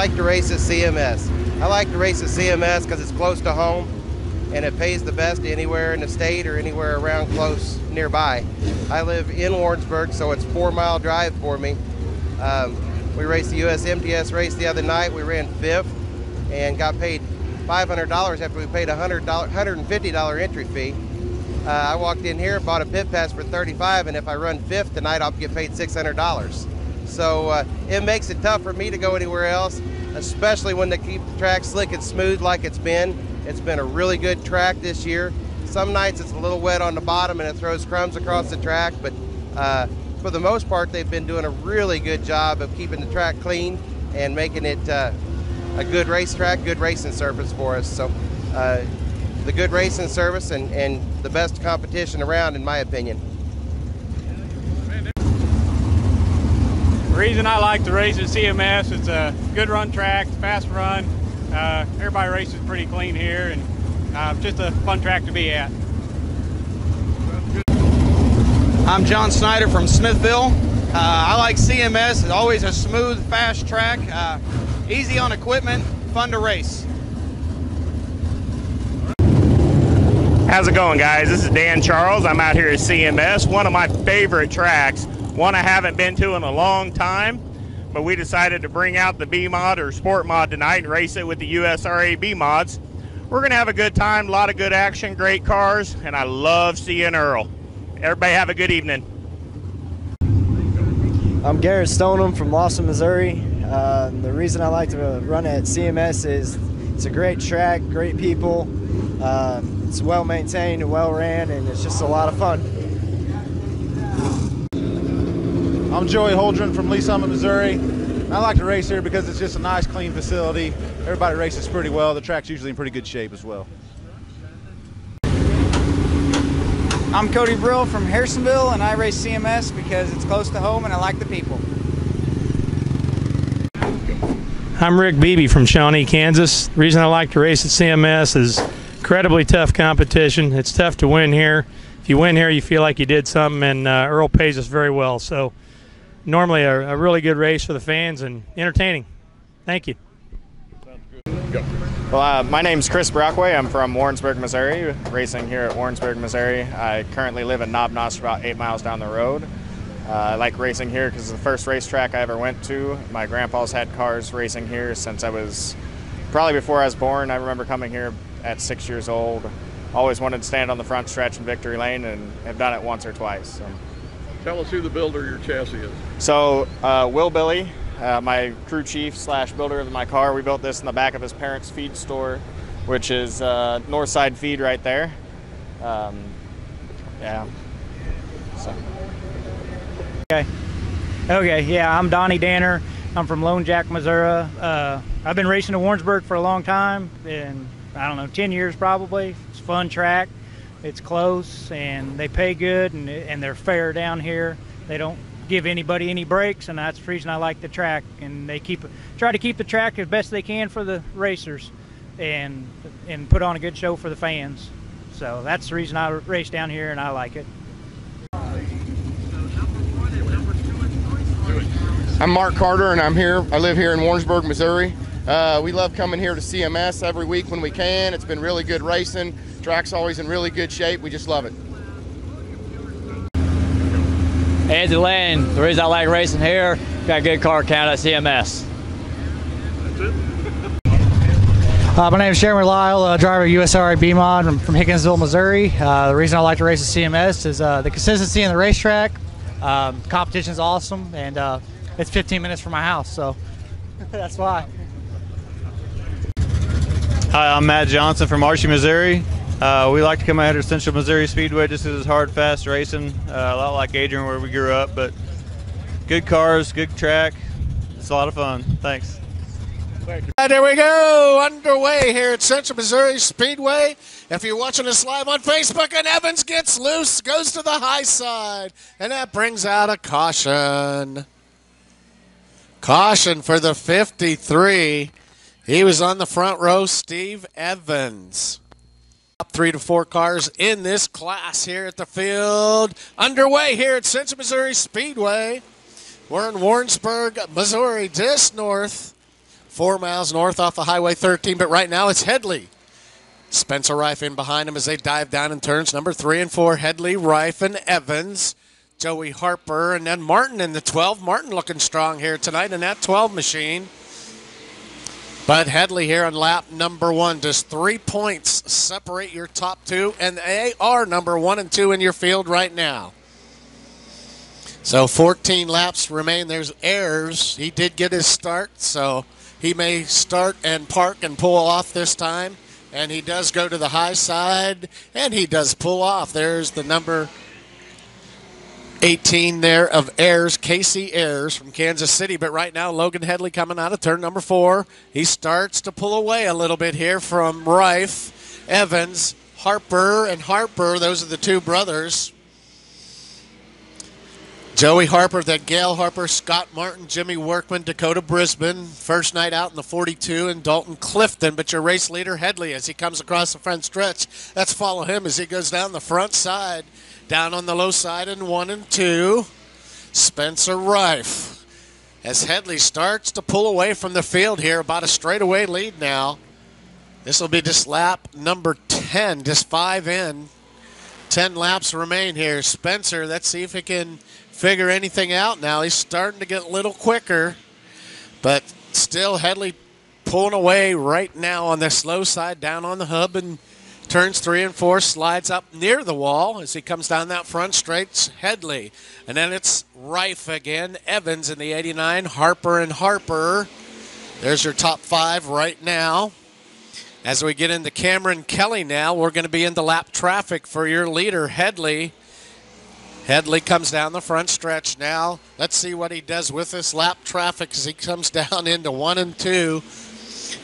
like to race at CMS. I like to race at CMS because it's close to home and it pays the best anywhere in the state or anywhere around close nearby. I live in Warrensburg, so it's a 4-mile drive for me. We raced the USMTS race the other night. We ran 5th and got paid $500 after we paid a $150 entry fee. I walked in here and bought a pit pass for $35, and if I run 5th tonight, I'll get paid $600. So it makes it tough for me to go anywhere else, especially when they keep the track slick and smooth like it's been. It's been a really good track this year. Some nights it's a little wet on the bottom and it throws crumbs across the track, but for the most part, they've been doing a really good job of keeping the track clean and making it a good racetrack, good racing surface for us. So the good racing service and the best competition around, in my opinion. The reason I like to race at CMS, it's a good run track, fast run. Everybody races pretty clean here, and just a fun track to be at. I'm John Snyder from Smithville. I like CMS. It's always a smooth, fast track, easy on equipment, fun to race. How's it going, guys? This is Dan Charles. I'm out here at CMS, one of my favorite tracks, one I haven't been to in a long time, but we decided to bring out the B mod or Sport mod tonight and race it with the USRA B mods. We're going to have a good time, a lot of good action, great cars, and I love seeing Earl. Everybody have a good evening. I'm Garrett Stoneham from Lawson, Missouri. The reason I like to run at CMS is it's a great track, great people. It's well maintained and well ran, and it's just a lot of fun. I'm Joey Holdren from Lee Summit, Missouri. I like to race here because it's just a nice, clean facility. Everybody races pretty well. The track's usually in pretty good shape as well. I'm Cody Brill from Harrisonville, and I race CMS because it's close to home and I like the people. I'm Rick Beebe from Shawnee, Kansas. The reason I like to race at CMS is incredibly tough competition. It's tough to win here. If you win here, you feel like you did something, and Earl pays us very well. So normally a really good race for the fans and entertaining. Thank you. Well, my name's Chris Brockway. I'm from Warrensburg, Missouri, racing here at Warrensburg, Missouri. I currently live in Knob Noss, about 8 miles down the road. I like racing here because it's the first racetrack I ever went to. My grandpa's had cars racing here since I was, probably before I was born. I remember coming here at 6 years old. Always wanted to stand on the front stretch in Victory Lane and have done it once or twice. So. Tell us who the builder of your chassis is. So, Will Billy, my crew chief slash builder of my car, we built this in the back of his parents' feed store, which is Northside Feed right there. Yeah. So. Okay, yeah, I'm Donnie Danner. I'm from Lone Jack, Missouri. I've been racing at Warrensburg for a long time, and I don't know, 10 years probably. It's a fun track. It's close, and they pay good, and they're fair down here. They don't give anybody any breaks, and that's the reason I like the track. And they try to keep the track as best they can for the racers, and put on a good show for the fans. So that's the reason I race down here, and I like it. I'm Mark Carter, and I live here in Warrensburg, Missouri. We love coming here to CMS every week when we can. It's been really good racing. Track's always in really good shape. We just love it. Andy Lane, the reason I like racing here, got a good car count at CMS. My name is Jeremy Lyle, driver of USRA B mod. I'm from Higginsville, Missouri. The reason I like to race at CMS is the consistency in the racetrack. Competition's awesome, and it's 15 minutes from my house, so that's why. Hi, I'm Matt Johnson from Archie, Missouri. We like to come out here to Central Missouri Speedway just because it's hard, fast racing. A lot like Adrian where we grew up, but good cars, good track. It's a lot of fun. Thanks. Thank you. And there we go, underway here at Central Missouri Speedway. If you're watching us live on Facebook, and Evans gets loose, goes to the high side, and that brings out a caution. Caution for the 53. He was on the front row, Steve Evans. Top 3 to 4 cars in this class here at the field. Underway here at Central Missouri Speedway. We're in Warrensburg, Missouri, just north 4 miles north off of Highway 13, but right now it's Headley. Spencer Rife in behind him as they dive down in turns number 3 and 4. Headley, Rife, and Evans. Joey Harper, and then Martin in the 12. Martin looking strong here tonight in that 12 machine. But Headley here on lap number 1. Just 3 points separate your top 2, and they are number 1 and 2 in your field right now. So 14 laps remain. There's Ayers. He did get his start, so he may start and park and pull off this time. And he does go to the high side, and he does pull off. There's the number 18 there of Ayers, Casey Ayers from Kansas City. But right now, Logan Headley coming out of turn number 4. He starts to pull away a little bit here from Rife, Evans, Harper, and Harper. Those are the two brothers. Joey Harper, then Gail Harper, Scott Martin, Jimmy Workman, Dakota Brisbane. First night out in the 42, and Dalton Clifton. But your race leader, Headley, as he comes across the front stretch. Let's follow him as he goes down the front side. Down on the low side in 1 and 2. Spencer Rife. As Headley starts to pull away from the field here, about a straightaway lead now. This will be just lap number 10, just 5 in. 10 laps remain here. Spencer, let's see if he can figure anything out now. He's starting to get a little quicker, but still Headley pulling away right now on the slow side down on the hub, and turns 3 and 4, slides up near the wall as he comes down that front straight. It's Headley, and then it's Rife again, Evans in the 89, Harper and Harper. There's your top 5 right now. As we get into Cameron Kelly now, we're going to be into lap traffic for your leader, Headley. Headley comes down the front stretch now. Let's see what he does with this lap traffic as he comes down into 1 and 2.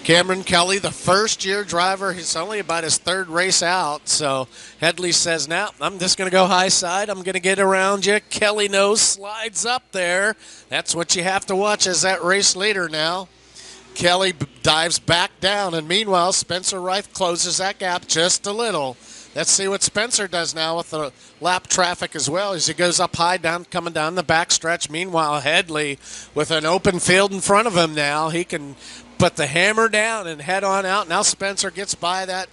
Cameron Kelly, the first-year driver, he's only about his 3rd race out. So Headley says, now I'm just going to go high side. I'm going to get around you. Kelly knows, slides up there. That's what you have to watch as that race leader now. Kelly dives back down, and meanwhile, Spencer Rife closes that gap just a little. Let's see what Spencer does now with the lap traffic as well as he goes up high, down, coming down the back stretch. Meanwhile, Headley with an open field in front of him now. He can put the hammer down and head on out. Now Spencer gets by that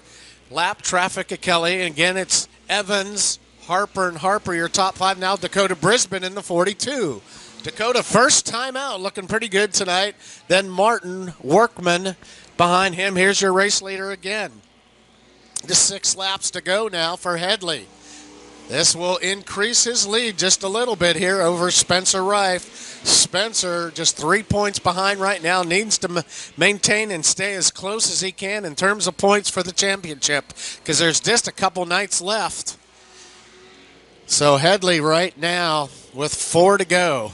lap traffic of Kelly. And again, it's Evans, Harper, and Harper, your top 5. Now Dakota Brisbane in the 42. Dakota, first time out, looking pretty good tonight. Then Martin Workman behind him. Here's your race leader again. Just 6 laps to go now for Headley. This will increase his lead just a little bit here over Spencer Rife. Spencer just 3 points behind right now. Needs to maintain and stay as close as he can in terms of points for the championship because there's just a couple nights left. So Headley right now with 4 to go.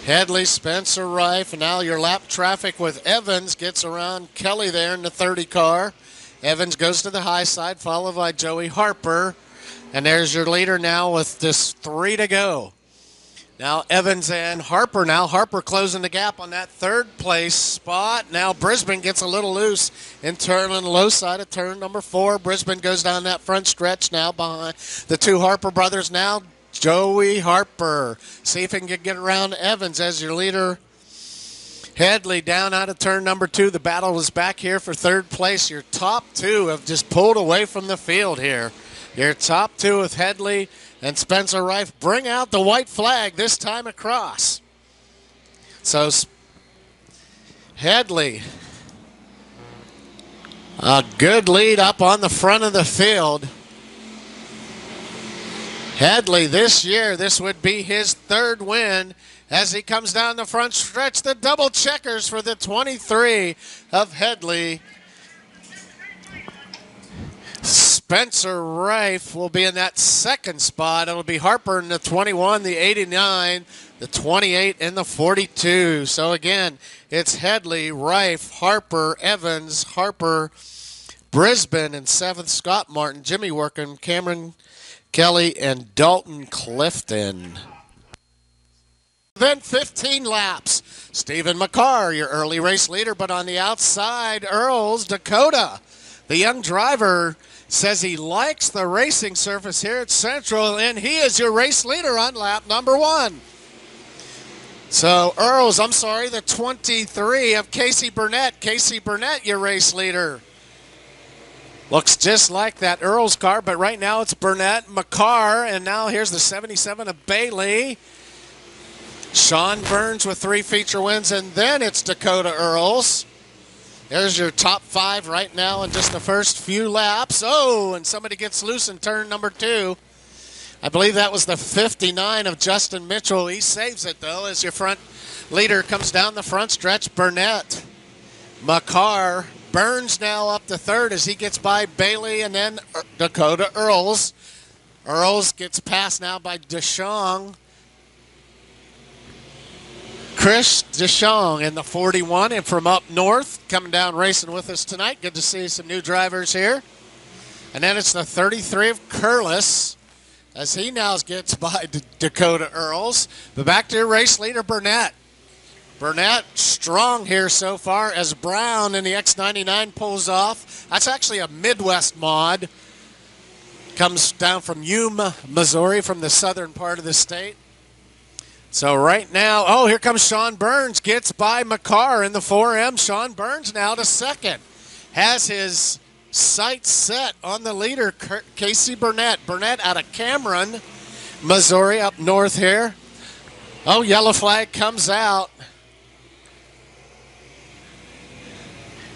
Headley, Spencer Rife, and now your lap traffic with Evans gets around Kelly there in the 30 car. Evans goes to the high side, followed by Joey Harper. And there's your leader now with just 3 to go. Now Evans and Harper now. Harper closing the gap on that 3rd place spot. Now Brisbane gets a little loose in turn on the low side of turn number 4. Brisbane goes down that front stretch now behind the 2 Harper brothers now. Joey Harper. See if he can get around Evans as your leader. Headley down out of turn number 2. The battle was back here for 3rd place. Your top 2 have just pulled away from the field here. Your top 2 with Headley and Spencer Rife bring out the white flag this time across. So Headley, a good lead up on the front of the field. Headley this year, this would be his 3rd win as he comes down the front stretch. The double checkers for the 23 of Headley. Spencer Rife will be in that 2nd spot. It'll be Harper in the 21, the 89, the 28, and the 42. So again, it's Headley, Rife, Harper, Evans, Harper, Brisbane, and 7th, Scott Martin, Jimmy Workin, Cameron Kelly, and Dalton Clifton. Then 15 laps. Stephen McCarr, your early race leader, but on the outside, Earls Dakota. The young driver says he likes the racing surface here at Central, and he is your race leader on lap number 1. So Earls, I'm sorry, the 23 of Casey Burnett. Casey Burnett, your race leader. Looks just like that Earls car, but right now it's Burnett, McCarr, and now here's the 77 of Bailey. Sean Burns with 3 feature wins, and then it's Dakota Earls. There's your top 5 right now in just the first few laps. Oh, and somebody gets loose in turn number 2. I believe that was the 59 of Justin Mitchell. He saves it, though, as your front leader comes down the front stretch. Burnett, McCarr, Burns now up to 3rd as he gets by Bailey, and then Dakota Earls. Earls gets passed now by DeShong. Chris DeShong in the 41, and from up north, coming down racing with us tonight. Good to see some new drivers here. And then it's the 33 of Curlis, as he now gets by Dakota Earls. But back to your race leader, Burnett. Burnett strong here so far as Brown in the X99 pulls off. That's actually a Midwest mod. Comes down from Yuma, Missouri, from the southern part of the state. So right now, oh, here comes Sean Burns. Gets by McCarr in the 4M. Sean Burns now to 2nd. Has his sights set on the leader, Casey Burnett. Burnett out of Cameron, Missouri, up north here. Oh, yellow flag comes out.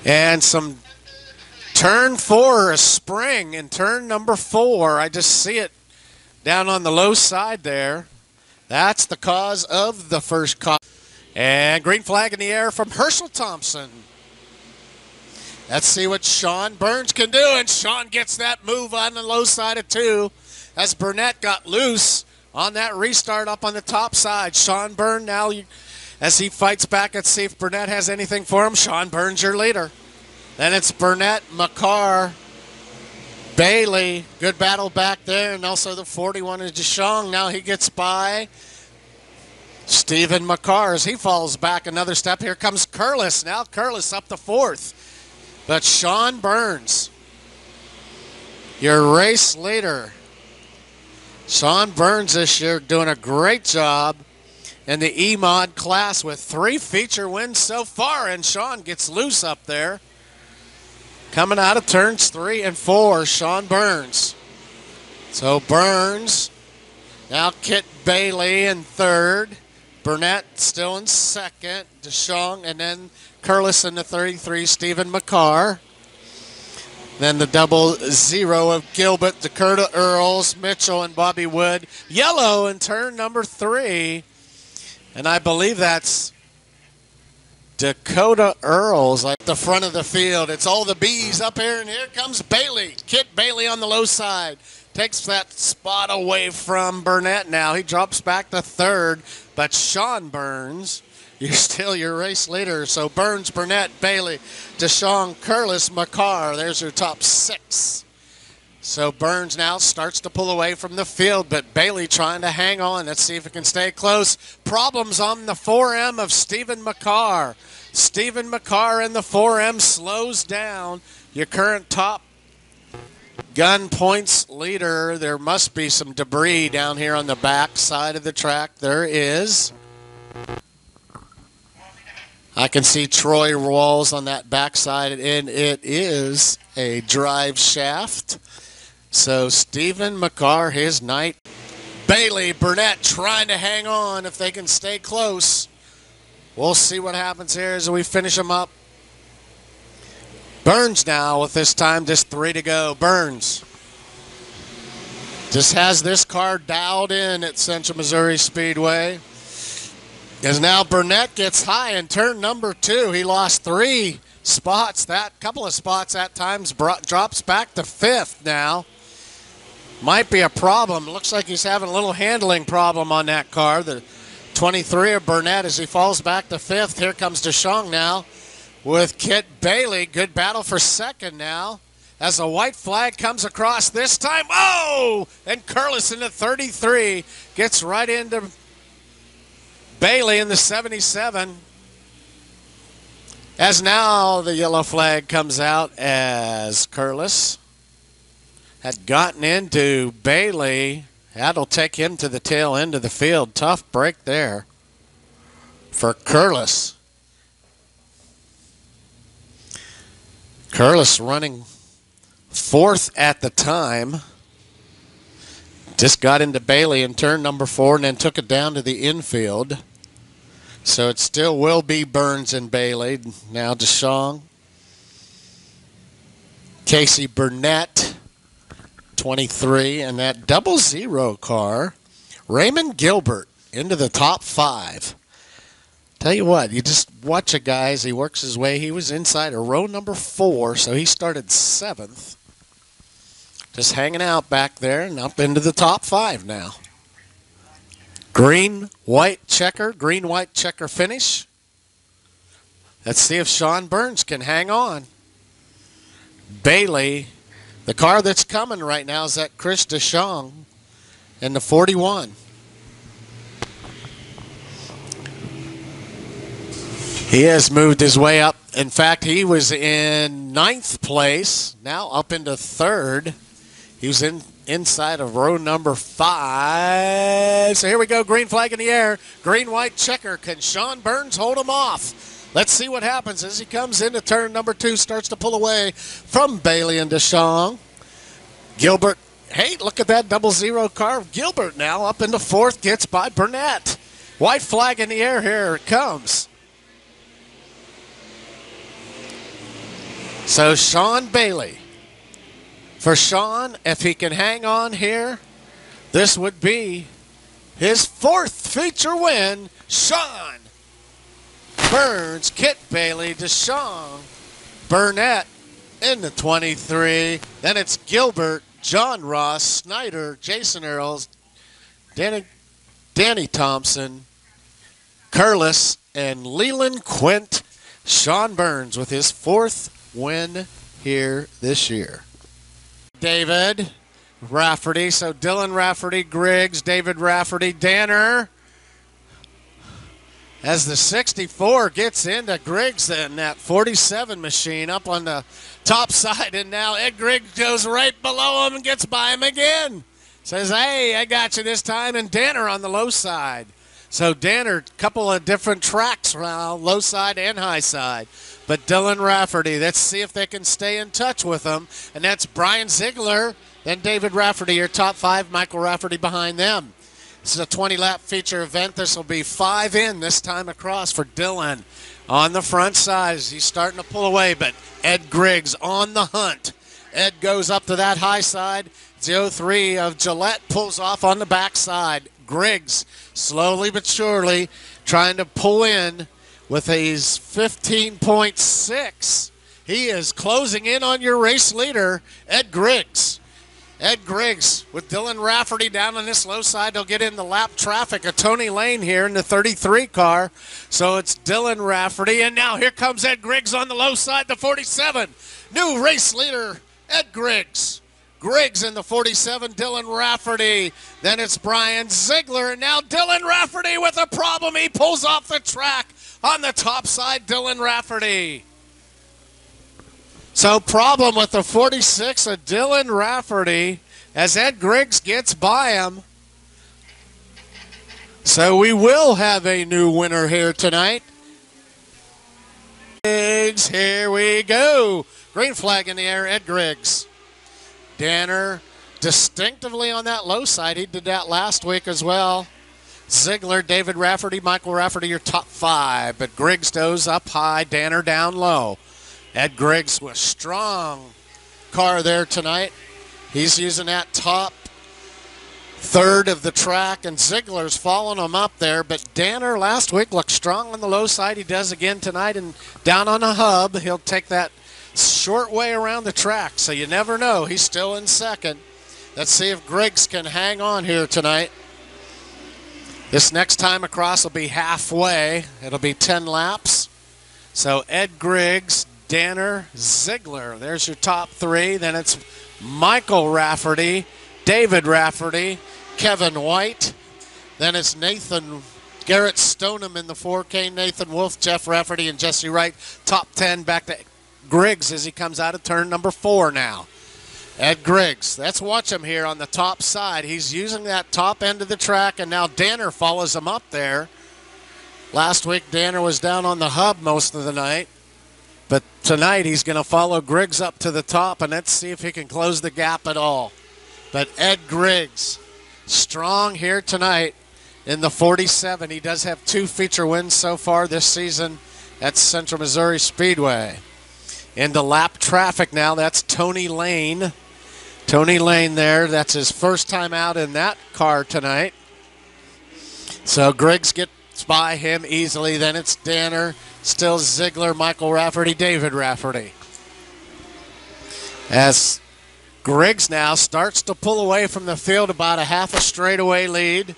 And some turn 4, a spring in turn number 4. I just see it down on the low side there. That's the cause of the first car. And green flag in the air from Herschel Thompson. Let's see what Sean Burns can do. And Sean gets that move on the low side of 2 as Burnett got loose on that restart up on the top side. Sean Burns now, as he fights back, let's see if Burnett has anything for him. Sean Burns, your leader. Then it's Burnett, McCarr, Bailey. Good battle back there. And also the 41 is DeShong. Now he gets by Stephen McCarr as he falls back another step. Here comes Curlis. Now Curlis up to 4th. But Sean Burns, your race leader. Sean Burns this year doing a great job in the E-Mod class with 3 feature wins so far. And Sean gets loose up there. Coming out of turns 3 and 4, Sean Burns. So Burns, now Kit Bailey in 3rd. Burnett still in 2nd. DeShong, and then Curlis in the 33, Stephen McCarr. Then the 00 of Gilbert, Dakota Earls, Mitchell, and Bobby Wood. Yellow in turn number 3. And I believe that's Dakota Earls at the front of the field. It's all the B's up here, and here comes Bailey. Kit Bailey on the low side. Takes that spot away from Burnett now. He drops back to 3rd, but Sean Burns, you're still your race leader. So Burns, Burnett, Bailey, DeShong, Curlis, McCarr. There's your top 6. So Burns now starts to pull away from the field, but Bailey trying to hang on. Let's see if it can stay close. Problems on the 4M of Stephen McCarr. Stephen McCarr in the 4M slows down your current top gun points leader. There must be some debris down here on the back side of the track. There is. I can see Troy walls on that backside, and it is a drive shaft. So Stephen McCarr, his night. Bailey, Burnett trying to hang on if they can stay close. We'll see what happens here as we finish them up. Burns now with this time just 3 to go. Burns just has this car dialed in at Central Missouri Speedway. As now Burnett gets high in turn number 2. He lost 3 spots. That couple of spots at times drops back to 5th now. Might be a problem. Looks like he's having a little handling problem on that car. The 23 of Burnett as he falls back to 5th. Here comes DeShong now with Kit Bailey. Good battle for 2nd now as a white flag comes across this time. Oh! And Curlis in the 33 gets right into Bailey in the 77. As now the yellow flag comes out as Curlis had gotten into Bailey. That'll take him to the tail end of the field. Tough break there. for Curlis. Curlis running fourth at the time. Just got into Bailey in turn number 4 and then took it down to the infield. So it still will be Burns and Bailey. Now DeShong. Casey Burnett, 23. And that 00 car, Raymond Gilbert into the top 5. Tell you what, you just watch a guy as he works his way. He was inside of row number 4, so he started 7th. Just hanging out back there and up into the top 5 now. Green-white checker finish. Let's see if Sean Burns can hang on. Bailey, the car that's coming right now is that Chris DeShong in the 41. He has moved his way up. In fact, he was in 9th place, now up into 3rd. He was inside of row number 5. So here we go, green flag in the air. Green-white checker. Can Sean Burns hold him off? Let's see what happens as he comes into turn number 2, starts to pull away from Bailey and DeShong. Gilbert, hey, look at that 00 car. Gilbert now up into 4th, gets by Burnett. White flag in the air, here it comes. So Sean Bailey. For Sean, if he can hang on here, this would be his 4th feature win. Sean Burns, Kit Bailey, DeShong, Burnett in the 23. Then it's Gilbert, John Ross, Snyder, Jason Earls, Danny Thompson, Curlis, and Leland Quint. Sean Burns with his 4th win here this year. David Rafferty, so Dylan Rafferty, Griggs, David Rafferty, Danner. As the 64 gets into Griggs in that 47 machine up on the top side, and now Ed Griggs goes right below him and gets by him again. Says, hey, I got you this time, and Danner on the low side. So Danner, a couple of different tracks around, low side and high side. But Dylan Rafferty, let's see if they can stay in touch with them. And that's Brian Ziegler, then David Rafferty, your top 5, Michael Rafferty behind them. This is a 20-lap feature event. This will be 5 in this time across for Dylan. On the front side, he's starting to pull away, but Ed Griggs on the hunt. Ed goes up to that high side. 03 of Gillette pulls off on the back side. Griggs, slowly but surely, trying to pull in with his 15.6. He is closing in on your race leader, Ed Griggs. Ed Griggs with Dylan Rafferty down on this low side. They'll get in the lap traffic of Tony Lane here in the 33 car. So it's Dylan Rafferty. And now here comes Ed Griggs on the low side, the 47. New race leader, Ed Griggs. Griggs in the 47, Dylan Rafferty. Then it's Brian Ziegler. And now Dylan Rafferty with a problem. He pulls off the track on the top side, Dylan Rafferty. So problem with the 46 of Dylan Rafferty as Ed Griggs gets by him. So we will have a new winner here tonight. Griggs, here we go. Green flag in the air, Ed Griggs. Danner distinctively on that low side. He did that last week as well. Ziegler, David Rafferty, Michael Rafferty, your top 5. But Griggs goes up high, Danner down low. Ed Griggs with strong car there tonight. He's using that top 3rd of the track, and Ziegler's following him up there. But Danner last week looked strong on the low side. He does again tonight, and down on the hub, he'll take that short way around the track. So you never know. He's still in 2nd. Let's see if Griggs can hang on here tonight. This next time across will be halfway. It'll be 10 laps. So Ed Griggs, Danner, Ziegler. There's your top 3. Then it's Michael Rafferty, David Rafferty, Kevin White. Then it's Nathan Garrett Stoneham in the 4K, Nathan Wolf, Jeff Rafferty, and Jesse Wright. Top 10 back to Griggs as he comes out of turn number 4 now. Ed Griggs, let's watch him here on the top side. He's using that top end of the track, and now Danner follows him up there. Last week, Danner was down on the hub most of the night. But tonight, he's going to follow Griggs up to the top, and let's see if he can close the gap at all. But Ed Griggs, strong here tonight in the 47. He does have 2 feature wins so far this season at Central Missouri Speedway. Into lap traffic now. That's Tony Lane. Tony Lane there. That's his first time out in that car tonight. So Griggs gets by him easily. Then it's Danner, still Ziegler, Michael Rafferty, David Rafferty. As Griggs now starts to pull away from the field, about a half a straightaway lead.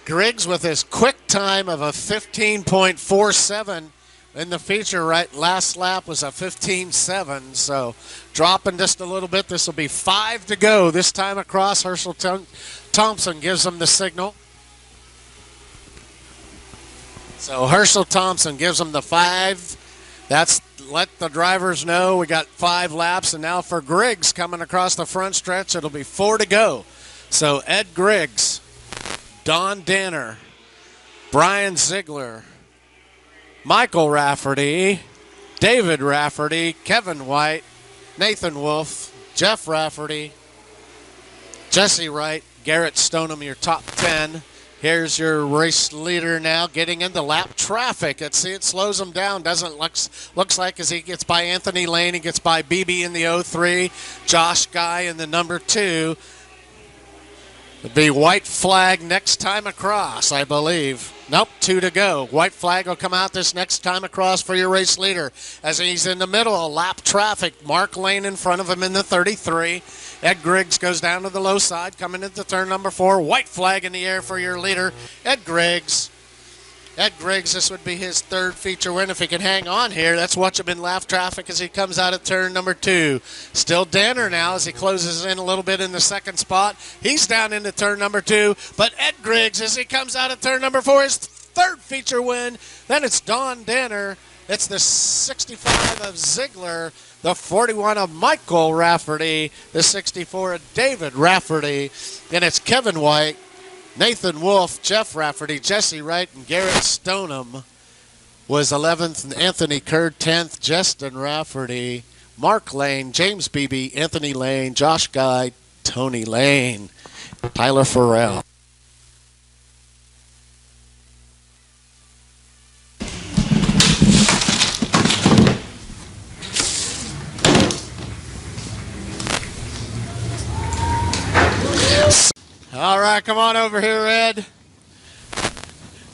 Griggs with his quick time of a 15.47 in the feature. Right, last lap was a 15.7, so dropping just a little bit. This will be 5 to go this time across. Herschel Thompson gives them the signal. So Herschel Thompson gives them the 5. That's let the drivers know we got 5 laps. And now for Griggs coming across the front stretch, it'll be 4 to go. So Ed Griggs, Don Danner, Brian Ziegler, Michael Rafferty, David Rafferty, Kevin White, Nathan Wolf, Jeff Rafferty, Jesse Wright, Garrett Stoneham, your top 10. Here's your race leader now getting into lap traffic. Let's see, it slows him down. Looks like as he gets by Anthony Lane, he gets by BB in the 03, Josh Guy in the number 2. It'll be white flag next time across, I believe. Nope, 2 to go. White flag will come out this next time across for your race leader. As he's in the middle of lap traffic, Mark Lane in front of him in the 33. Ed Griggs goes down to the low side, coming into turn number 4. White flag in the air for your leader, Ed Griggs. Ed Griggs, this would be his 3rd feature win if he can hang on here. Let's watch him in lap traffic as he comes out of turn number 2. Still Danner now as he closes in a little bit in the 2nd spot. He's down into turn number 2. But Ed Griggs, as he comes out of turn number 4, his 3rd feature win. Then it's Don Danner. It's the 65 of Ziegler, the 41 of Michael Rafferty, the 64 of David Rafferty, and it's Kevin White, Nathan Wolf, Jeff Rafferty, Jesse Wright, and Garrett Stoneham was 11th, and Anthony Kerr 10th, Justin Rafferty, Mark Lane, James Beebe, Anthony Lane, Josh Guy, Tony Lane, Tyler Farrell. All right, come on over here, Ed.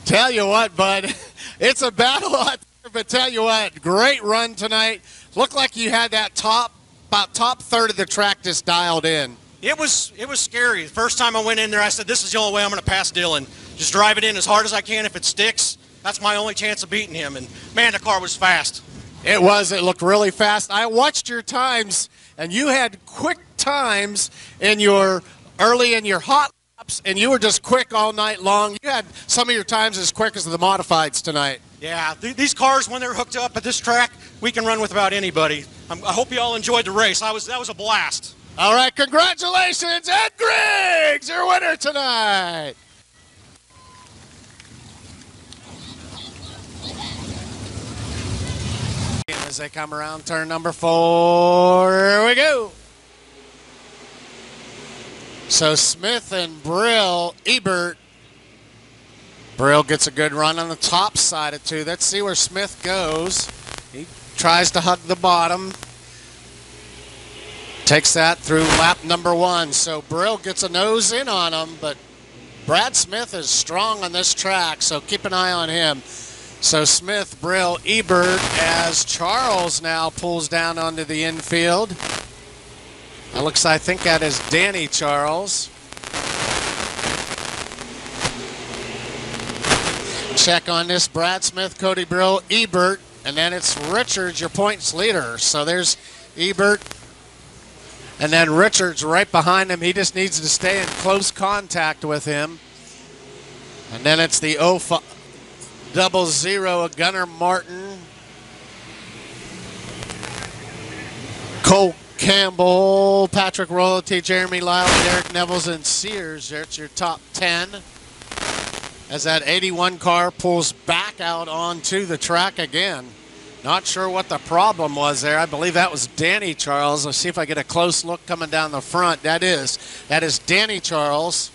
Tell you what, bud, it's a battle out there, but tell you what, great run tonight. Looked like you had that top third of the track just dialed in. It was scary. The first time I went in there, I said, this is the only way I'm going to pass Dylan. Just drive it in as hard as I can. If it sticks, that's my only chance of beating him. And, man, the car was fast. It was. It looked really fast. I watched your times, and you had quick times in your early in your hot laps, and you were just quick all night long. You had some of your times as quick as the modifieds tonight. Yeah, these cars, when they're hooked up at this track, we can run with about anybody. I hope you all enjoyed the race. That was a blast. All right, congratulations, Ed Griggs, your winner tonight. As they come around turn number 4, here we go. So Smith and Brill, Ebert. Brill gets a good run on the top side of 2. Let's see where Smith goes. He tries to hug the bottom. Takes that through lap number 1. So Brill gets a nose in on him, but Brad Smith is strong on this track, so keep an eye on him. So Smith, Brill, Ebert, as Charles now pulls down onto the infield. That looks, I think that is Danny Charles. Check on this, Brad Smith, Cody Brill, Ebert, and then it's Richards, your points leader. So there's Ebert, and then Richards right behind him. He just needs to stay in close contact with him. And then it's the 0-0 of Gunnar Martin, Cole Campbell, Patrick Royalty, Jeremy Lyle, Derek Nevels, and Sears. There's your top 10. as that 81 car pulls back out onto the track again. Not sure what the problem was there. I believe that was Danny Charles. Let's see if I get a close look coming down the front. That is Danny Charles.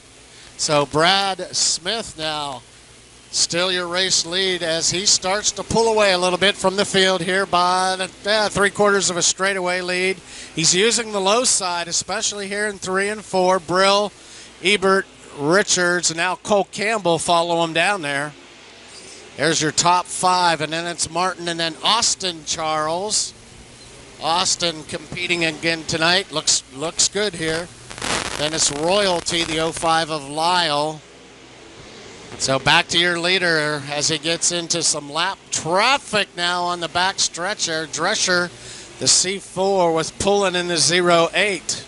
So Brad Smith now still your race lead as he starts to pull away a little bit from the field here by 3/4 of a straightaway lead. He's using the low side, especially here in 3 and 4. Brill, Ebert, Richards, and now Cole Campbell follow him down there. There's your top 5, and then it's Martin and then Austin Charles. Austin competing again tonight. Looks good here. Then it's Royalty, the 05 of Lyle. So back to your leader as he gets into some lap traffic now on the back stretch there. Drescher, the C4, was pulling in the 08.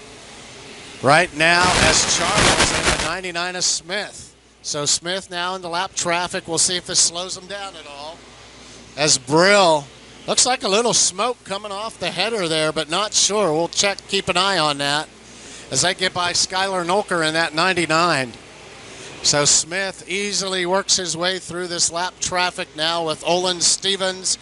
Right now as Charles in the 99 of Smith. So Smith now in the lap traffic. We'll see if this slows him down at all. As Brill, looks like a little smoke coming off the header there, but not sure. We'll check, keep an eye on that as they get by Skylar Nolker in that 99. So Smith easily works his way through this lap traffic now with Olin Stevens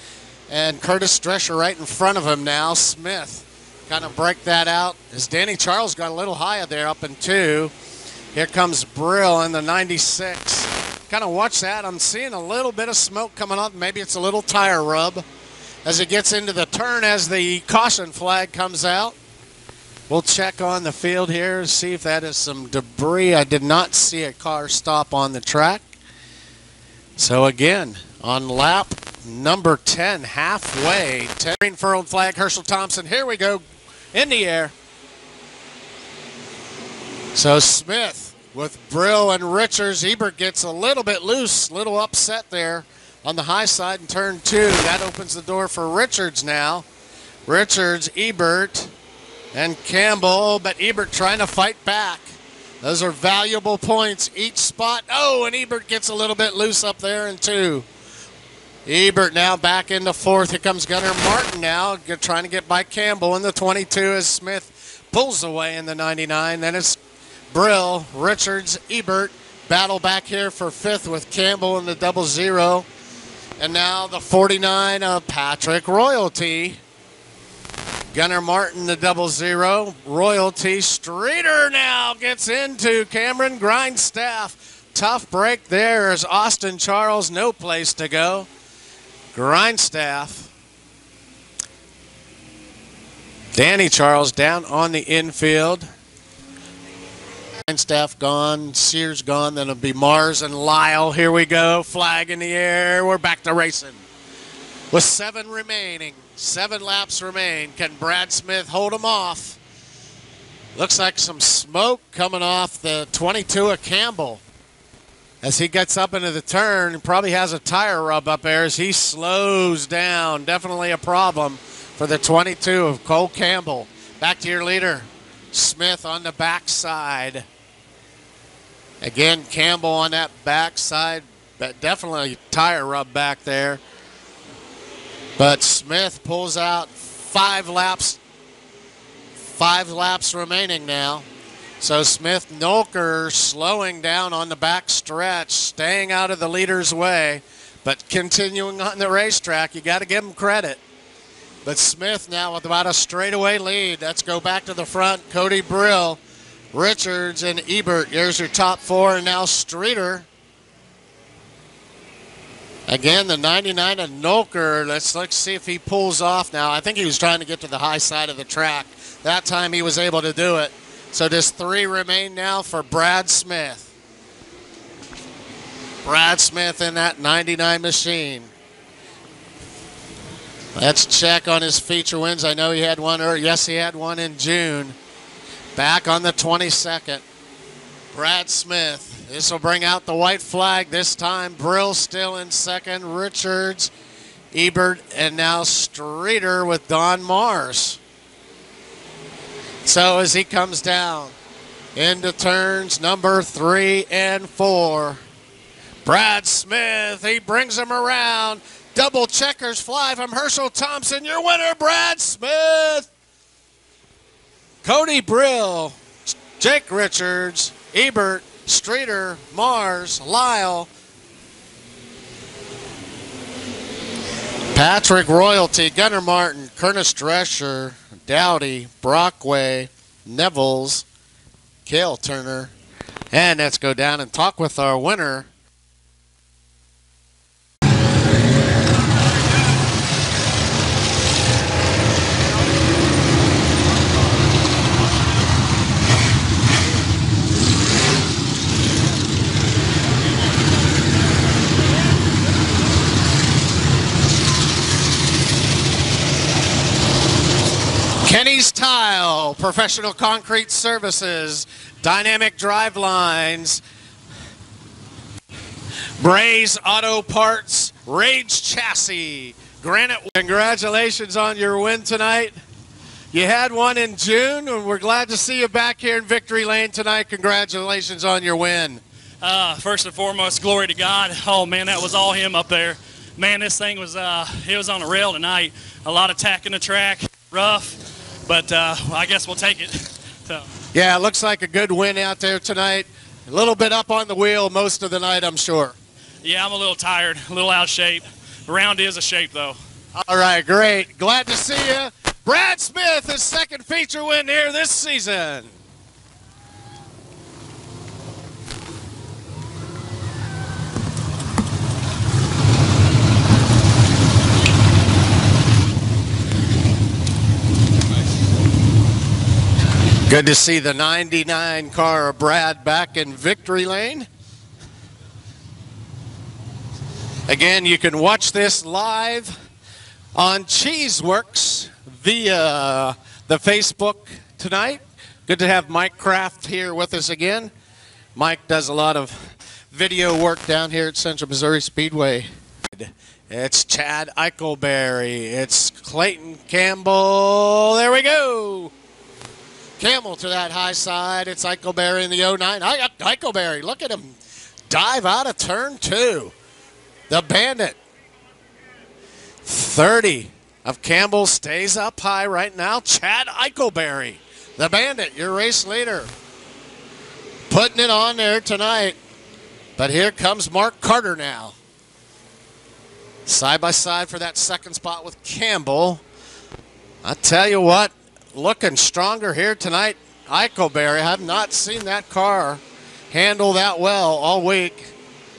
and Curtis Drescher right in front of him now. Smith kind of break that out as Danny Charles got a little higher there up in 2. Here comes Brill in the 96. Kind of watch that. I'm seeing a little bit of smoke coming up. Maybe it's a little tire rub as it gets into the turn as the caution flag comes out. We'll check on the field here, see if that is some debris. I did not see a car stop on the track. So again, on lap number 10, halfway. Green furled flag, Herschel Thompson. Here we go, in the air. So Smith with Brill and Richards. Ebert gets a little bit loose, little upset there on the high side in turn 2. That opens the door for Richards now. Richards, Ebert, and Campbell, but Ebert trying to fight back. Those are valuable points each spot. Oh, and Ebert gets a little bit loose up there in 2. Ebert now back into 4th. Here comes Gunnar Martin now, trying to get by Campbell in the 22 as Smith pulls away in the 99. Then it's Brill, Richards, Ebert battle back here for 5th with Campbell in the 00. And now the 49 of Patrick Royalty. Gunnar Martin, the 00. Royalty. Streeter now gets into Cameron Grindstaff. Tough break there as Austin Charles, no place to go. Grindstaff. Danny Charles down on the infield. Grindstaff gone, Sears gone, then it'll be Mars and Lyle. Here we go, flag in the air. We're back to racing. With 7 remaining, 7 laps remain. Can Brad Smith hold him off? Looks like some smoke coming off the 22 of Campbell. As he gets up into the turn, probably has a tire rub up there as he slows down. Definitely a problem for the 22 of Cole Campbell. Back to your leader, Smith on the backside. Again, Campbell on that backside, but definitely a tire rub back there. But Smith pulls out 5 laps. 5 laps remaining now. So Smith Nolker slowing down on the back stretch, staying out of the leader's way, but continuing on the racetrack. You got to give him credit. But Smith now with about a straightaway lead. Let's go back to the front. Cody Brill, Richards, and Ebert. Here's your top 4, and now Streeter. Again, the 99 of Nolker. Let's see if he pulls off now. I think he was trying to get to the high side of the track. That time he was able to do it. So just 3 remain now for Brad Smith. Brad Smith in that 99 machine. Let's check on his feature wins. I know he had one, yes, he had one in June. Back on the 22nd. Brad Smith. This will bring out the white flag this time. Brill still in 2nd. Richards, Ebert, and now Streeter with Don Mars. So as he comes down into turns number 3 and 4, Brad Smith, he brings him around. Double checkers fly from Herschel Thompson. Your winner, Brad Smith. Cody Brill, Jake Richards, Ebert, Streeter, Mars, Lyle, Patrick Royalty, Gunnar Martin, Curtis Drescher, Dowdy, Brockway, Nevels, Cale Turner. And let's go down and talk with our winner. Kenny's Tile, Professional Concrete Services, Dynamic Drive Lines, Bray's Auto Parts, Rage Chassis, Granite. Congratulations on your win tonight. You had one in June, and we're glad to see you back here in Victory Lane tonight. Congratulations on your win. First and foremost, glory to God. Oh, man, that was all him up there. Man, this thing was, it was on a rail tonight. A lot of tack in the track, rough. But I guess we'll take it. So. Yeah, it looks like a good win out there tonight. A little bit up on the wheel most of the night, I'm sure. Yeah, I'm a little tired, a little out of shape. The round is a shape, though. All right, great. Glad to see you. Brad Smith, his second feature win here this season. Good to see the 99 car of Brad back in Victory Lane. Again, you can watch this live on Cheeseworks via the Facebook tonight. Good to have Mike Kraft here with us again. Mike does a lot of video work down here at Central Missouri Speedway. It's Chad Eichelberry. It's Clayton Campbell. There we go. Campbell to that high side. It's Eichelberry in the 09. Eichelberry, look at him dive out of turn 2. The Bandit. 30 of Campbell stays up high right now. Chad Eichelberry, the Bandit, your race leader. Putting it on there tonight. But here comes Mark Carter now. Side by side for that second spot with Campbell. I tell you what, looking stronger here tonight. Eichelberry, I have not seen that car handle that well all week,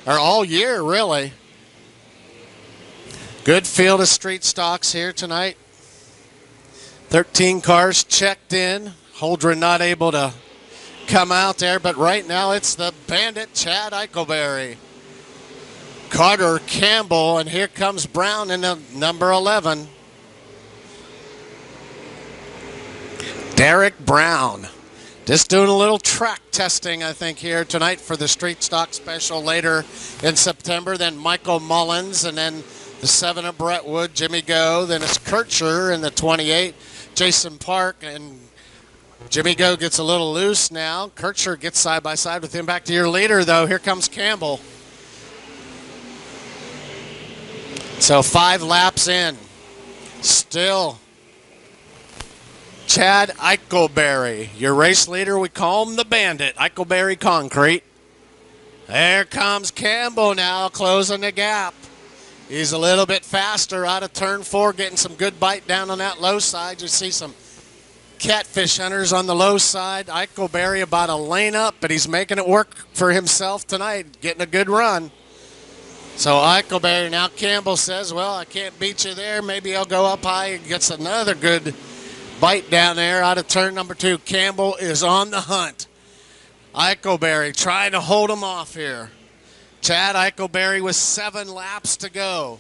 or all year really. Good field of street stocks here tonight. 13 cars checked in. Holdren not able to come out there, but right now it's the Bandit Chad Eichelberry. Carter, Campbell, and here comes Brown in the number 11. Derek Brown, just doing a little track testing, I think, here tonight for the Street Stock Special later in September. Then Michael Mullins, and then the 7 of Brentwood, Jimmy Go. Then it's Kircher in the 28, Jason Park, and Jimmy Go gets a little loose now. Kircher gets side by side with him. Back to your leader, though. Here comes Campbell. So 5 laps in. Still Chad Eichelberry, your race leader. We call him the Bandit. Eichelberry Concrete. There comes Campbell now, closing the gap. He's a little bit faster out of turn 4, getting some good bite down on that low side. You see some catfish hunters on the low side. Eichelberry about a lane up, but he's making it work for himself tonight, getting a good run. So Eichelberry, now Campbell says, well, I can't beat you there. Maybe I'll go up high and gets another good bite down there out of turn number 2. Campbell is on the hunt. Eichelberry trying to hold him off here. Chad Eichelberry with 7 laps to go.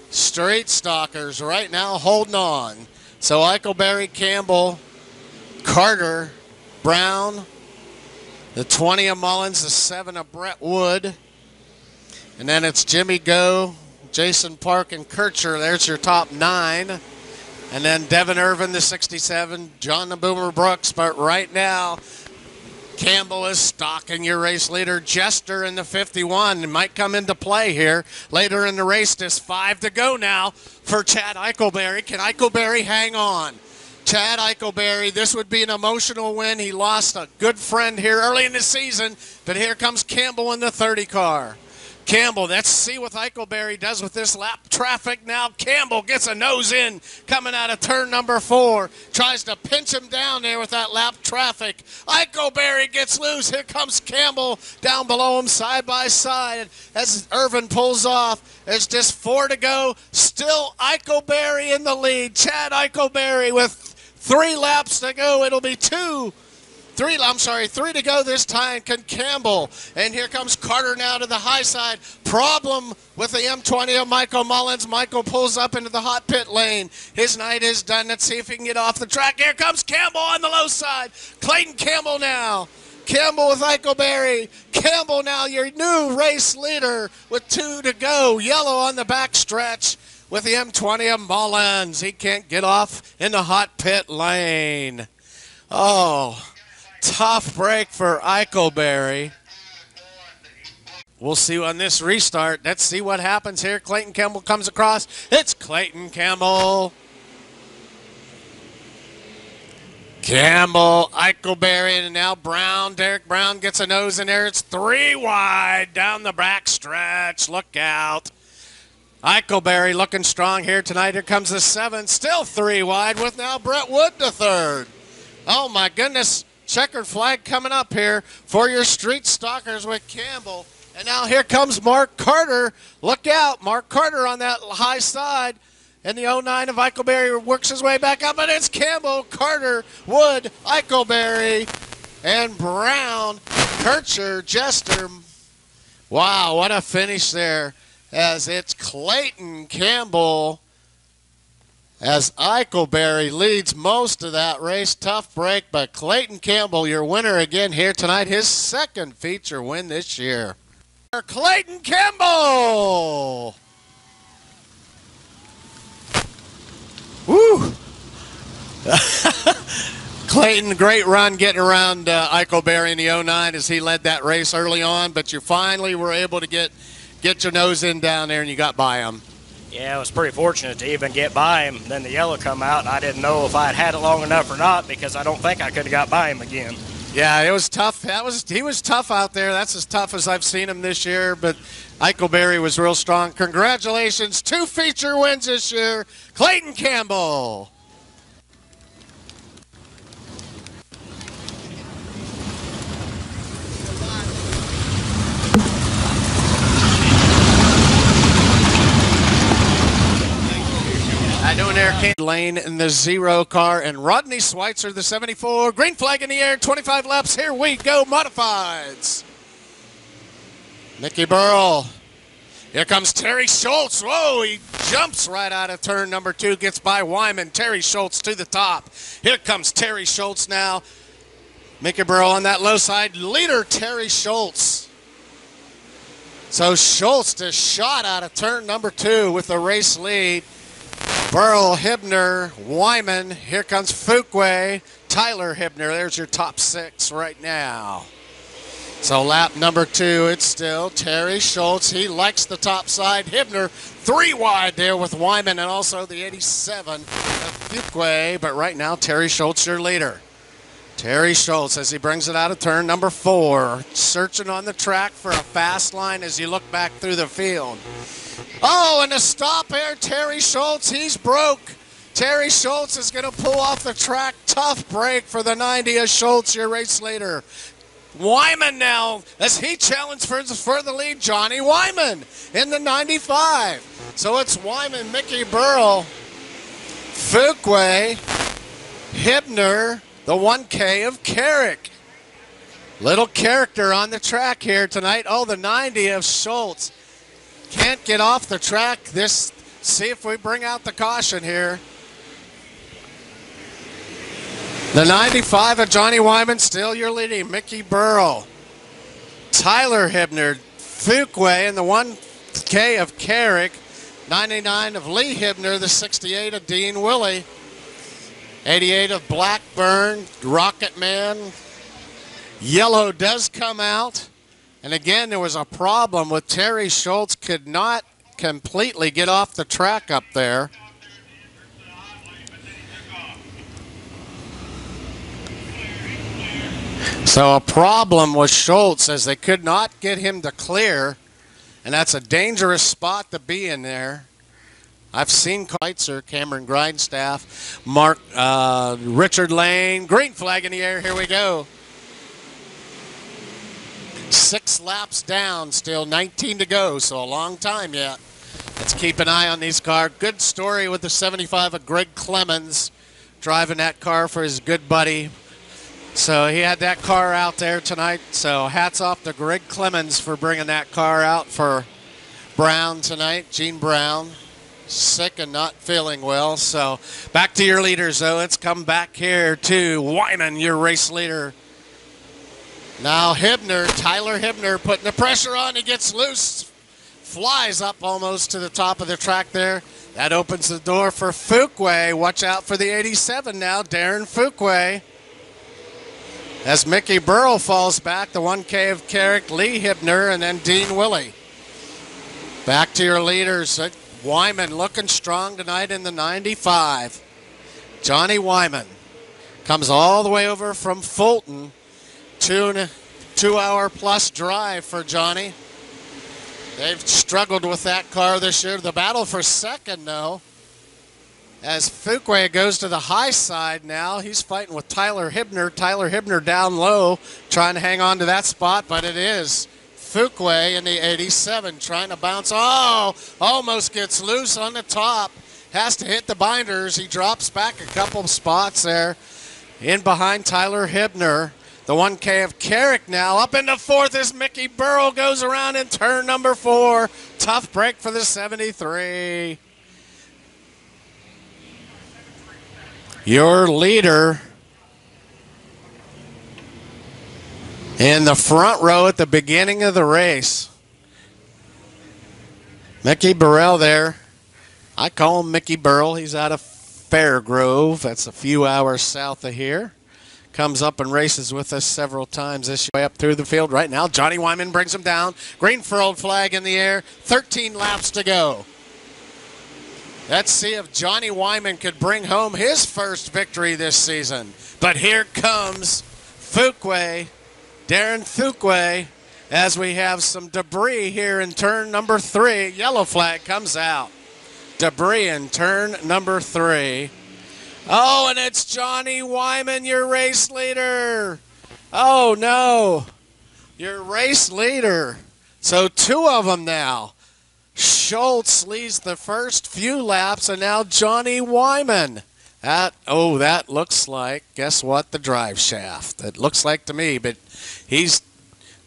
Straight Stalkers right now holding on. So Eichelberry, Campbell, Carter, Brown, the 20 of Mullins, the 7 of Brentwood. And then it's Jimmy Go, Jason Park, and Kircher. There's your top 9. And then Devin Irvin, the 67, John the Boomer Brooks. But right now, Campbell is stalking your race leader. Jester in the 51 and might come into play here later in the race. Just 5 to go now for Chad Eichelberry. Can Eichelberry hang on? Chad Eichelberry, this would be an emotional win. He lost a good friend here early in the season, but here comes Campbell in the 30 car. Campbell, let's see what Eichelberry does with this lap traffic now. Campbell gets a nose in coming out of turn number 4. Tries to pinch him down there with that lap traffic. Eichelberry gets loose. Here comes Campbell down below him side by side as Irvin pulls off. There's just 4 to go. Still Eichelberry in the lead. Chad Eichelberry with 3 laps to go. It'll be 3 to go this time. Can Campbell. And here comes Carter now to the high side. Problem with the M20 of Michael Mullins. Michael pulls up into the hot pit lane. His night is done. Let's see if he can get off the track. Here comes Campbell on the low side. Clayton Campbell now. Campbell with Eichelberry. Campbell now your new race leader with 2 to go. Yellow on the back stretch with the M20 of Mullins. He can't get off in the hot pit lane. Oh, tough break for Eichelberry. We'll see on this restart. Let's see what happens here. Clayton Campbell comes across. It's Clayton Campbell. Campbell, Eichelberry, and now Brown. Derek Brown gets a nose in there. It's 3 wide down the back stretch. Look out. Eichelberry looking strong here tonight. Here comes the 7. Still 3 wide with now Brett Wood to third. Oh, my goodness. Checkered flag coming up here for your street stalkers with Campbell. And now here comes Mark Carter. Look out. Mark Carter on that high side. And the 09 of Eichelberry works his way back up. And it's Campbell, Carter, Wood, Eichelberry, and Brown, Kircher, Jester. Wow, what a finish there. As it's Clayton Campbell as Eichelberry leads most of that race. Tough break, but Clayton Campbell, your winner again here tonight. His 2nd feature win this year. Clayton Campbell! Woo! Clayton, great run getting around Eichelberry in the 09 as he led that race early on, but you finally were able to get your nose in down there and you got by him. Yeah, I was pretty fortunate to even get by him. Then the yellow come out, and I didn't know if I had it long enough or not because I don't think I could have got by him again. Yeah, it was tough. He was tough out there. That's as tough as I've seen him this year, but Eichelberry was real strong. Congratulations, 2 feature wins this year. Clayton Campbell. Doing there, Lane in the 0 car, and Rodney Schweitzer, the 74. Green flag in the air, 25 laps. Here we go, modifieds. Mickey Burrell. Here comes Terry Schultz. Whoa, he jumps right out of turn number 2, gets by Wyman. Terry Schultz to the top. Here comes Terry Schultz now. Mickey Burrell on that low side. Leader Terry Schultz. So Schultz just shot out of turn number 2 with the race lead. Burrell, Hibner, Wyman. Here comes Fuquay, Tyler Hibner. There's your top 6 right now. So lap number 2, it's still Terry Schultz. He likes the top side. Hibner 3 wide there with Wyman and also the 87 of Fuquay. But right now, Terry Schultz, your leader. Terry Schultz as he brings it out of turn number 4. Searching on the track for a fast line as you look back through the field. Oh, and a stop here, Terry Schultz. He's broke. Terry Schultz is going to pull off the track. Tough break for the 90 of Schultz, your race leader. Wyman now, as he challenged for the lead, Johnny Wyman in the 95. So it's Wyman, Mickey Burrell, Fuquay, Hibner, the 1K of Carrick. Little character on the track here tonight. Oh, the 90 of Schultz. Can't get off the track. See if we bring out the caution here. The 95 of Johnny Wyman, still your leading. Mickey Burrell, Tyler Hibner, Fuquay, and the 1K of Carrick. 99 of Lee Hibner, the 68 of Dean Willie. 88 of Blackburn, Rocket Man. Yellow does come out. And again, there was a problem with Terry Schultz, could not completely get off the track up there. So a problem with Schultz as they could not get him to clear. and that's a dangerous spot to be in there. I've seen Keitzer, Cameron Grindstaff, Richard Lane, green flag in the air, here we go. 6 laps down, still 19 to go, so a long time yet. Let's keep an eye on these cars. Good story with the 75 of Greg Clemens, driving that car for his good buddy. So he had that car out there tonight, so hats off to Greg Clemens for bringing that car out for Brown tonight, Gene Brown. Sick and not feeling well. So back to your leaders, though. Let's come back here to Wyman, your race leader. Now Hibner, Tyler Hibner, putting the pressure on. He gets loose, flies up almost to the top of the track there. That opens the door for Fuqua. Watch out for the 87 now, Darren Fuqua. As Mickey Burrell falls back, the 1K of Carrick, Lee Hibner, and then Dean Willie. Back to your leaders. Wyman looking strong tonight in the 95. Johnny Wyman comes all the way over from Fulton. 2-hour plus drive for Johnny. They've struggled with that car this year. The battle for second, though, as Fuqua goes to the high side now. He's fighting with Tyler Hibner. Tyler Hibner down low, trying to hang on to that spot, but it is Fuqua in the 87 trying to bounce. Oh, almost gets loose on the top. Has to hit the binders. He drops back a couple spots there. In behind Tyler Hibner. The 1K of Carrick now up into fourth as Mickey Burrell goes around in turn number 4. Tough break for the 73. Your leader in the front row at the beginning of the race. Mickey Burrell there. I call him Mickey Burrell. He's out of Fairgrove. That's a few hours south of here. Comes up and races with us several times this way up through the field right now. Johnny Wyman brings him down. Green furled flag in the air. 13 laps to go. Let's see if Johnny Wyman could bring home his first victory this season. But here comes Fuqua, Darren Fuqua, as we have some debris here in turn number 3. Yellow flag comes out. Debris in turn number 3. Oh, and it's Johnny Wyman, your race leader. Oh, no. Your race leader. So 2 of them now. Schultz leads the first few laps, and now Johnny Wyman. That looks like, guess what, the drive shaft. It looks like to me, but he's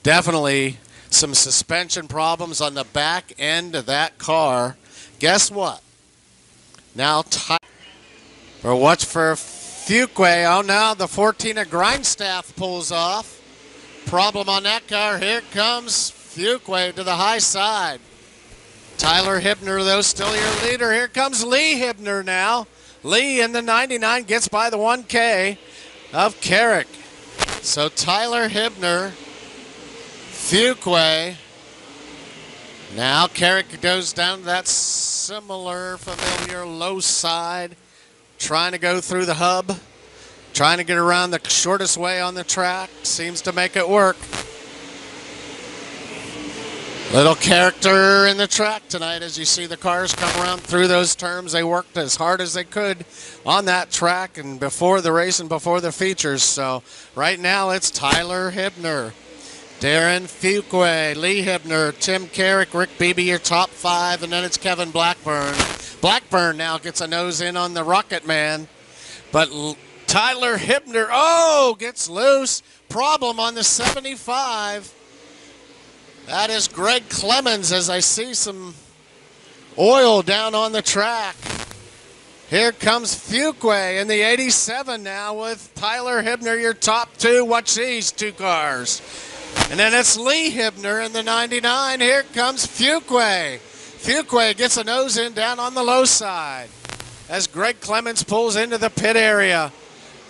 definitely some suspension problems on the back end of that car. Guess what? Now, or watch for Fuqua. Oh, now the 14 of Grindstaff pulls off. Problem on that car. Here comes Fuqua to the high side. Tyler Hibner, though, still your leader. Here comes Lee Hibner now. Lee in the 99 gets by the 1K of Carrick. So Tyler Hibner, Fuqua. Now Carrick goes down to that similar, familiar low side. Trying to go through the hub, trying to get around the shortest way on the track. Seems to make it work. Little character in the track tonight as you see the cars come around through those turns. They worked as hard as they could on that track and before the race and before the features. So right now it's Tyler Hibner, Darren Fuqua, Lee Hibner, Tim Carrick, Rick Beebe, your top 5, and then it's Kevin Blackburn. Blackburn now gets a nose in on the Rocket Man, but Tyler Hibner, gets loose. Problem on the 75. That is Greg Clemens as I see some oil down on the track. Here comes Fuqua in the 87 now with Tyler Hibner, your top 2. Watch these 2 cars. And then it's Lee Hibner in the 99. Here comes Fuqua. Fuqua gets a nose in down on the low side as Greg Clemens pulls into the pit area.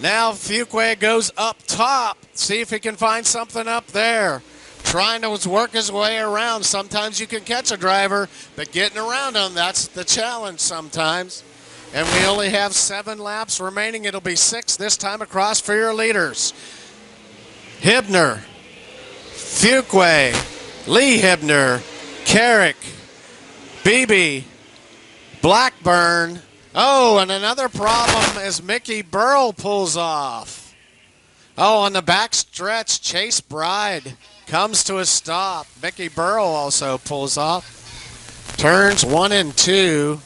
Now Fuqua goes up top. See if he can find something up there. Trying to work his way around. Sometimes you can catch a driver, but getting around him, that's the challenge sometimes. And we only have 7 laps remaining. It'll be 6 this time across for your leaders. Hibner, Fuqua, Lee Hibner, Carrick, Beebe, Blackburn. Oh, and another problem as Mickey Burrell pulls off. Oh, on the back stretch, Chase Bride comes to a stop. Mickey Burrell also pulls off. Turns 1 and 2.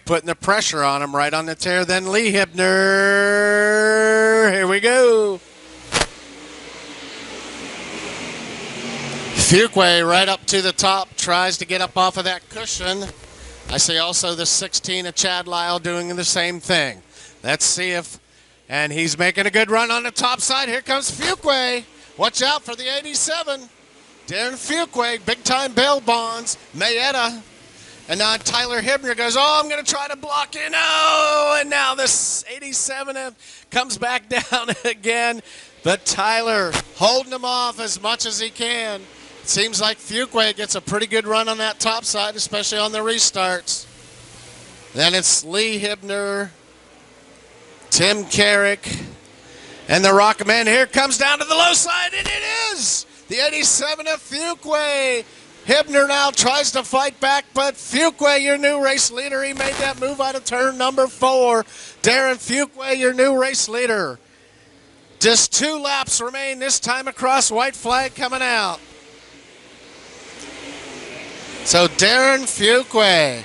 Putting the pressure on him right on the tear. Then Lee Hibner. Here we go. Fuquay right up to the top. Tries to get up off of that cushion. I see also the 16 of Chad Lyle doing the same thing. Let's see if... And he's making a good run on the top side. Here comes Fuquay. Watch out for the 87. Darren Fuquay, big-time bail bonds. Mayetta. And now Tyler Hibner goes, oh, I'm going to try to block in. Oh, and now this 87 comes back down again. But Tyler holding him off as much as he can. It seems like Fuquay gets a pretty good run on that top side, especially on the restarts. Then it's Lee Hibner, Tim Carrick, and the Rockman. Here comes down to the low side, and it is the 87 of Fuquay. Hibner now tries to fight back, but Fuquay, your new race leader, he made that move out of turn number 4. Darren Fuquay, your new race leader. Just 2 laps remain this time across. White flag coming out. So Darren Fuquay,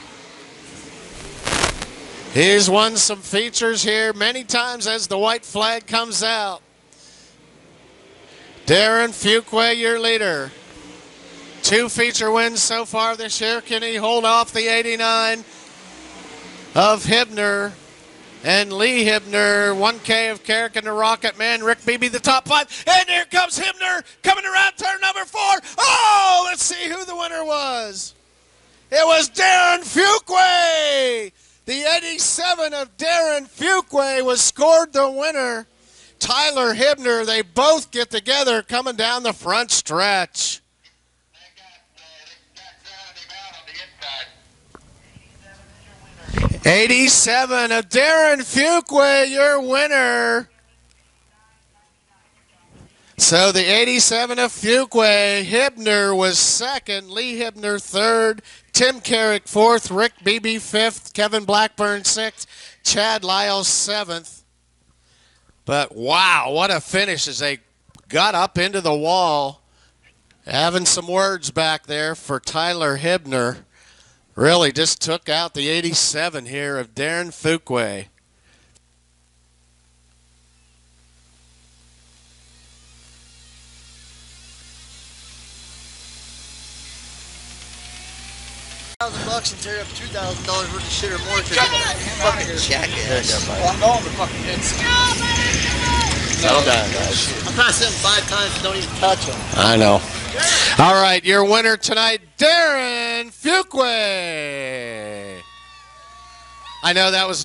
he's won some features here many times as the white flag comes out. Darren Fuquay, your leader. 2 feature wins so far this year. Can he hold off the 89 of Hibner and Lee Hibner? 1K of Carrick and the Rocket Man. Rick Beebe, the top 5. And here comes Hibner coming around turn number 4. Oh, let's see who the winner was. It was Darren Fuquay. The 87 of Darren Fuquay was scored the winner. Tyler Hibner, they both get together coming down the front stretch. 87 of Darren Fuquay, your winner. So the 87 of Fuquay, Hibner was second, Lee Hibner third, Tim Carrick 4th, Rick Beebe 5th, Kevin Blackburn 6th, Chad Lyle 7th. But wow, what a finish as they got up into the wall. Having some words back there for Tyler Hibner. Really just took out the 87 here of Darren Fuquay. $1,000 and tear up $2,000 worth of shit or more because fucking jackass. Well, I'm going to fucking Settle down, guys. I passed him 5 times, don't even touch him. I know. All right, your winner tonight, Darren Fuquay. I know that was